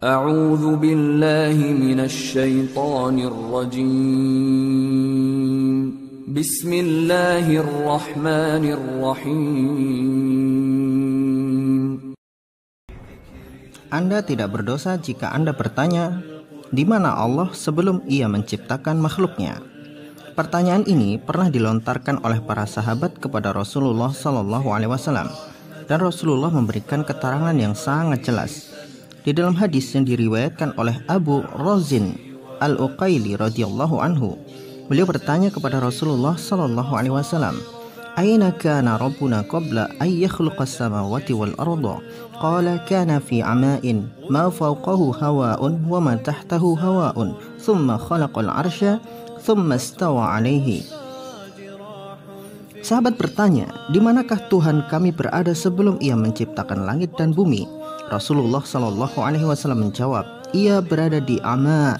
أعوذ بالله من الشيطان الرجيم بسم الله الرحمن الرحيم. Anda tidak berdosa jika Anda bertanya, di mana Allah sebelum Ia menciptakan makhluknya? Pertanyaan ini pernah dilontarkan oleh para sahabat kepada Rasulullah SAW, dan Rasulullah memberikan keterangan yang sangat jelas. Di dalam hadis yang diriwayatkan oleh Abu Razin Al-Uqaili radhiyallahu anhu, beliau bertanya kepada Rasulullah SAW, "Aina kana rabbuna qabla an yakhluqa as-samawati wal arda?" Qala kana fi ama'in ma fawqahu hawa'un wa ma tahtahu hawa'un thumma khalaqa al-'arsha thumma istawa 'alaihi. Sahabat bertanya, di manakah Tuhan kami berada sebelum Ia menciptakan langit dan bumi? Rasulullah SAW menjawab, Ia berada di ama.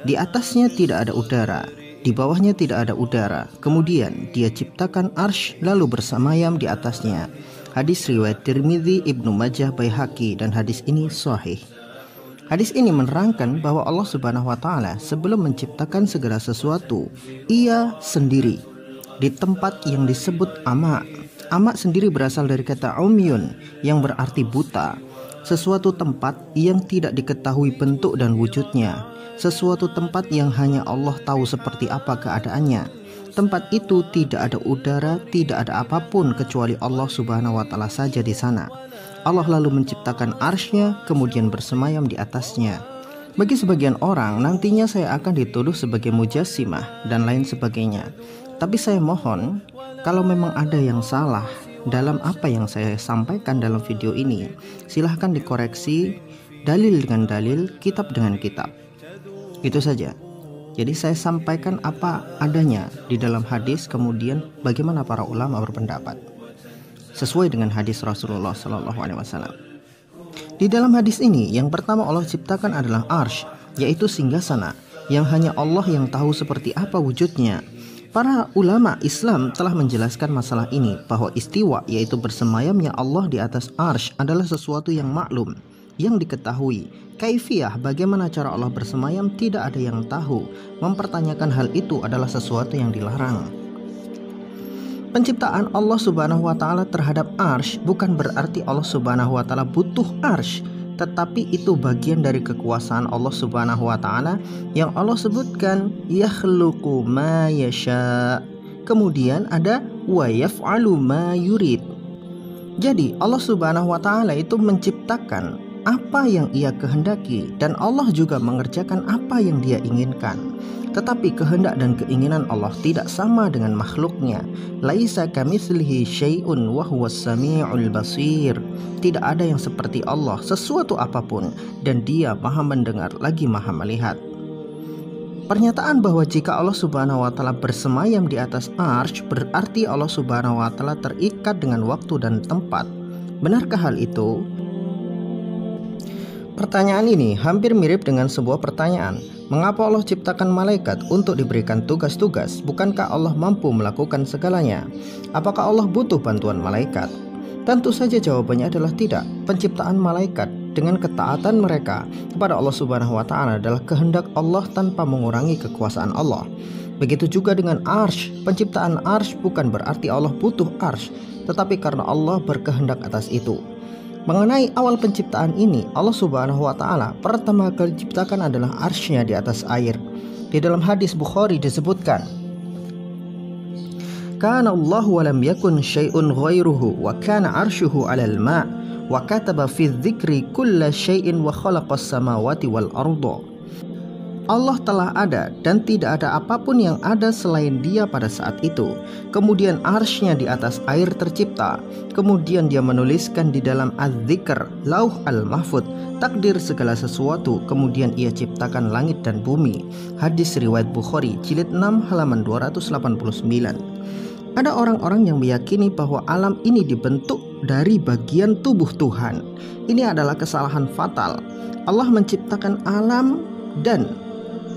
Di atasnya tidak ada udara, di bawahnya tidak ada udara. Kemudian Dia ciptakan arsy lalu bersemayam di atasnya. Hadis riwayat Tirmidzi, Ibnu Majah, Baihaqi, dan hadis ini sahih. Hadis ini menerangkan bahwa Allah Subhanahu wa taala sebelum menciptakan segala sesuatu, Ia sendiri di tempat yang disebut ama. Ama sendiri berasal dari kata umyun yang berarti buta. Sesuatu tempat yang tidak diketahui bentuk dan wujudnya. Sesuatu tempat yang hanya Allah tahu seperti apa keadaannya. Tempat itu tidak ada udara, tidak ada apapun kecuali Allah Subhanahu wa taala saja di sana. Allah lalu menciptakan arsy-Nya, kemudian bersemayam di atasnya. Bagi sebagian orang, nantinya saya akan dituduh sebagai mujassimah dan lain sebagainya. Tapi saya mohon, kalau memang ada yang salah dalam apa yang saya sampaikan dalam video ini, silahkan dikoreksi, dalil dengan dalil, kitab dengan kitab. Itu saja. Jadi saya sampaikan apa adanya di dalam hadis, kemudian bagaimana para ulama berpendapat sesuai dengan hadis Rasulullah SAW. Di dalam hadis ini, yang pertama Allah ciptakan adalah arsy, yaitu singgasana yang hanya Allah yang tahu seperti apa wujudnya. Para ulama Islam telah menjelaskan masalah ini, bahwa istiwa yaitu bersemayamnya Allah di atas arsy adalah sesuatu yang maklum, yang diketahui. Kaifiyah, bagaimana cara Allah bersemayam, tidak ada yang tahu. Mempertanyakan hal itu adalah sesuatu yang dilarang. Penciptaan Allah Subhanahu wa taala terhadap arsy bukan berarti Allah Subhanahu wa taala butuh arsy, tetapi itu bagian dari kekuasaan Allah Subhanahu wa taala yang Allah sebutkan yakhluqu ma yasha. Kemudian ada wa yaf'alu ma yurid. Jadi Allah Subhanahu wa taala itu menciptakan apa yang Ia kehendaki, dan Allah juga mengerjakan apa yang Dia inginkan. Tetapi kehendak dan keinginan Allah tidak sama dengan makhluknya. Laisa kamitslihi syai'un wa huwas samiul basir. Tidak ada yang seperti Allah sesuatu apapun, dan Dia Maha mendengar lagi Maha melihat. Pernyataan bahwa jika Allah Subhanahu wa taala bersemayam di atas arsy berarti Allah Subhanahu wa taala terikat dengan waktu dan tempat. Benarkah hal itu? Pertanyaan ini hampir mirip dengan sebuah pertanyaan. Mengapa Allah ciptakan malaikat untuk diberikan tugas-tugas? Bukankah Allah mampu melakukan segalanya? Apakah Allah butuh bantuan malaikat? Tentu saja jawabannya adalah tidak. Penciptaan malaikat dengan ketaatan mereka kepada Allah Subhanahu wa taala adalah kehendak Allah tanpa mengurangi kekuasaan Allah. Begitu juga dengan arsy. Penciptaan arsy bukan berarti Allah butuh arsy, tetapi karena Allah berkehendak atas itu. Mengenai awal penciptaan ini, Allah Subhanahu wa taala pertama kali diciptakan adalah arsy-Nya di atas air. Di dalam hadis Bukhari disebutkan, "Kana Allah wa lam yakun syai'un ghairuhu wa kana arsyuhu 'alal ma' wa kataba fi dzikri kulla syai'in wa khalaqas samawati wal arda." Allah telah ada dan tidak ada apapun yang ada selain Dia pada saat itu. Kemudian arsy-Nya di atas air tercipta. Kemudian Dia menuliskan di dalam Az-Dzikr, Lauh Al-Mahfudz, takdir segala sesuatu. Kemudian Ia ciptakan langit dan bumi. Hadis riwayat Bukhari jilid 6 halaman 289. Ada orang-orang yang meyakini bahwa alam ini dibentuk dari bagian tubuh Tuhan. Ini adalah kesalahan fatal. Allah menciptakan alam dan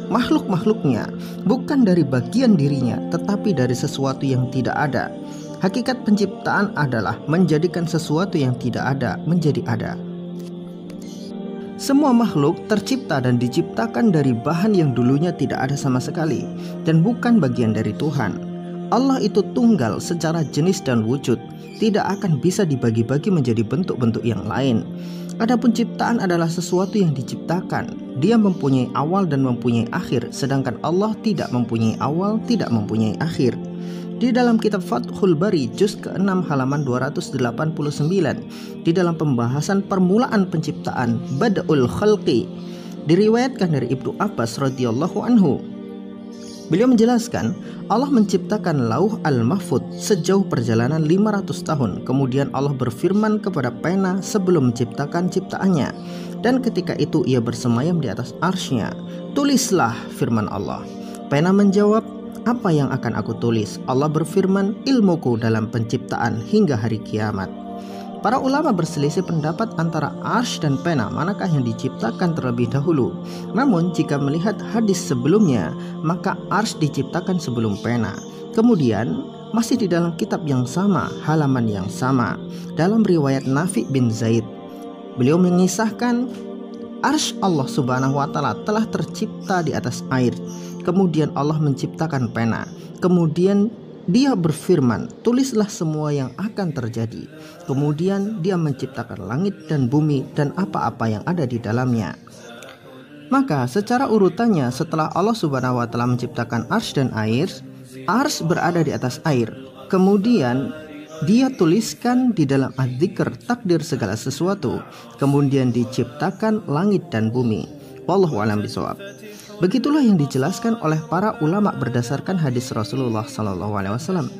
makhluk-makhluknya bukan dari bagian dirinya, tetapi dari sesuatu yang tidak ada. Hakikat penciptaan adalah menjadikan sesuatu yang tidak ada menjadi ada. Semua makhluk tercipta dan diciptakan dari bahan yang dulunya tidak ada sama sekali dan bukan bagian dari Tuhan. Allah itu tunggal secara jenis dan wujud, tidak akan bisa dibagi-bagi menjadi bentuk-bentuk yang lain. Adapun ciptaan adalah sesuatu yang diciptakan. Dia mempunyai awal dan mempunyai akhir, sedangkan Allah tidak mempunyai awal, tidak mempunyai akhir. Di dalam kitab Fathul Bari juz ke-6 halaman 289, di dalam pembahasan permulaan penciptaan Bada'ul Khalqi, diriwayatkan dari Ibnu Abbas radhiyallahu anhu. Beliau menjelaskan, Allah menciptakan Lauh Al-Mahfuz sejauh perjalanan 500 tahun. Kemudian Allah berfirman kepada pena sebelum menciptakan ciptaannya, dan ketika itu ia bersemayam di atas arsy-Nya. Tulislah, firman Allah. Pena menjawab, apa yang akan aku tulis? Allah berfirman, ilmuku dalam penciptaan hingga hari kiamat. Para ulama berselisih pendapat antara arsy dan pena, manakah yang diciptakan terlebih dahulu. Namun jika melihat hadis sebelumnya, maka arsy diciptakan sebelum pena. Kemudian masih di dalam kitab yang sama, halaman yang sama, dalam riwayat Nafi bin Zaid, beliau mengisahkan arsy Allah subhanahu wa ta'ala telah tercipta di atas air. Kemudian Allah menciptakan pena. Kemudian Dia berfirman, tulislah semua yang akan terjadi. Kemudian Dia menciptakan langit dan bumi dan apa-apa yang ada di dalamnya. Maka secara urutannya, setelah Allah subhanahu wa ta'ala menciptakan arsy dan air, arsy berada di atas air. Kemudian Dia tuliskan di dalam Az-Dzikr takdir segala sesuatu. Kemudian diciptakan langit dan bumi. Wallahu a'lam bishawab. Begitulah yang dijelaskan oleh para ulama berdasarkan hadis Rasulullah SAW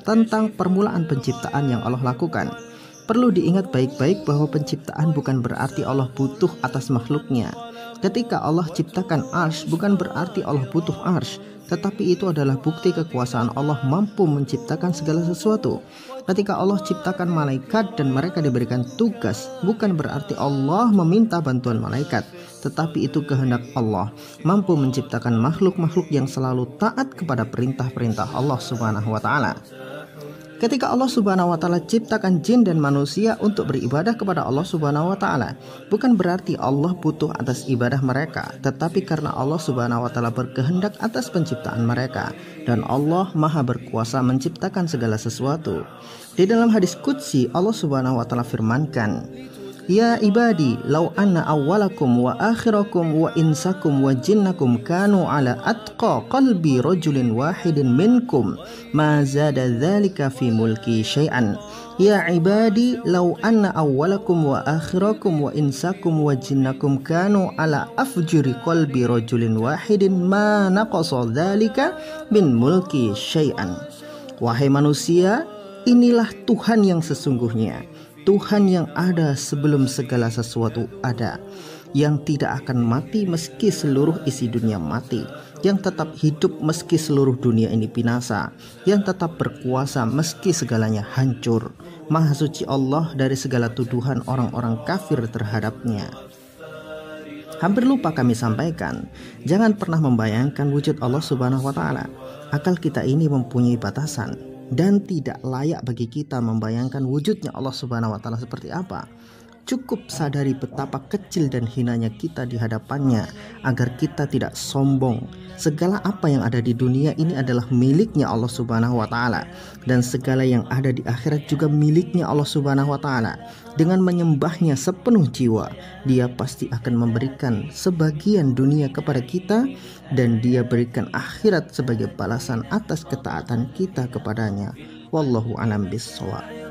tentang permulaan penciptaan yang Allah lakukan. Perlu diingat baik-baik bahwa penciptaan bukan berarti Allah butuh atas makhluknya. Ketika Allah ciptakan arsy, bukan berarti Allah butuh arsy, tetapi itu adalah bukti kekuasaan Allah mampu menciptakan segala sesuatu. Ketika Allah ciptakan malaikat dan mereka diberikan tugas, bukan berarti Allah meminta bantuan malaikat, tetapi itu kehendak Allah mampu menciptakan makhluk-makhluk yang selalu taat kepada perintah-perintah Allah subhanahu wa ta'ala. Ketika Allah subhanahu wa ta'ala ciptakan jin dan manusia untuk beribadah kepada Allah subhanahu wa ta'ala, bukan berarti Allah butuh atas ibadah mereka, tetapi karena Allah subhanahu wa ta'ala berkehendak atas penciptaan mereka, dan Allah maha berkuasa menciptakan segala sesuatu. Di dalam hadis qudsi Allah subhanahu wa ta'ala firmankan, Ya ibadi, law anna awwalakum wa akhirakum wa insakum wa jinnakum kanu ala atqa qalbi rajulin wahidin minkum ma zada dzalika fi mulki syai'an. Ya ibadi, law anna awwalakum wa akhirakum wa insakum wa jinnakum kanu ala afjuri qalbi rajulin wahidin ma naqasa dzalika min mulki syai'an. Wahai manusia, inilah Tuhan yang sesungguhnya, Tuhan yang ada sebelum segala sesuatu ada, yang tidak akan mati meski seluruh isi dunia mati, yang tetap hidup meski seluruh dunia ini binasa, yang tetap berkuasa meski segalanya hancur. Maha suci Allah dari segala tuduhan orang-orang kafir terhadapnya. Hampir lupa kami sampaikan, jangan pernah membayangkan wujud Allah subhanahu wa ta'ala. Akal kita ini mempunyai batasan, dan tidak layak bagi kita membayangkan wujudnya Allah subhanahu wa ta'ala seperti apa. Cukup sadari betapa kecil dan hinanya kita di hadapannya, agar kita tidak sombong. Segala apa yang ada di dunia ini adalah miliknya Allah subhanahu wa ta'ala, dan segala yang ada di akhirat juga miliknya Allah subhanahu wa ta'ala. Dengan menyembahnya sepenuh jiwa, Dia pasti akan memberikan sebagian dunia kepada kita, dan Dia berikan akhirat sebagai balasan atas ketaatan kita kepadanya. Wallahu a'lam bishawab.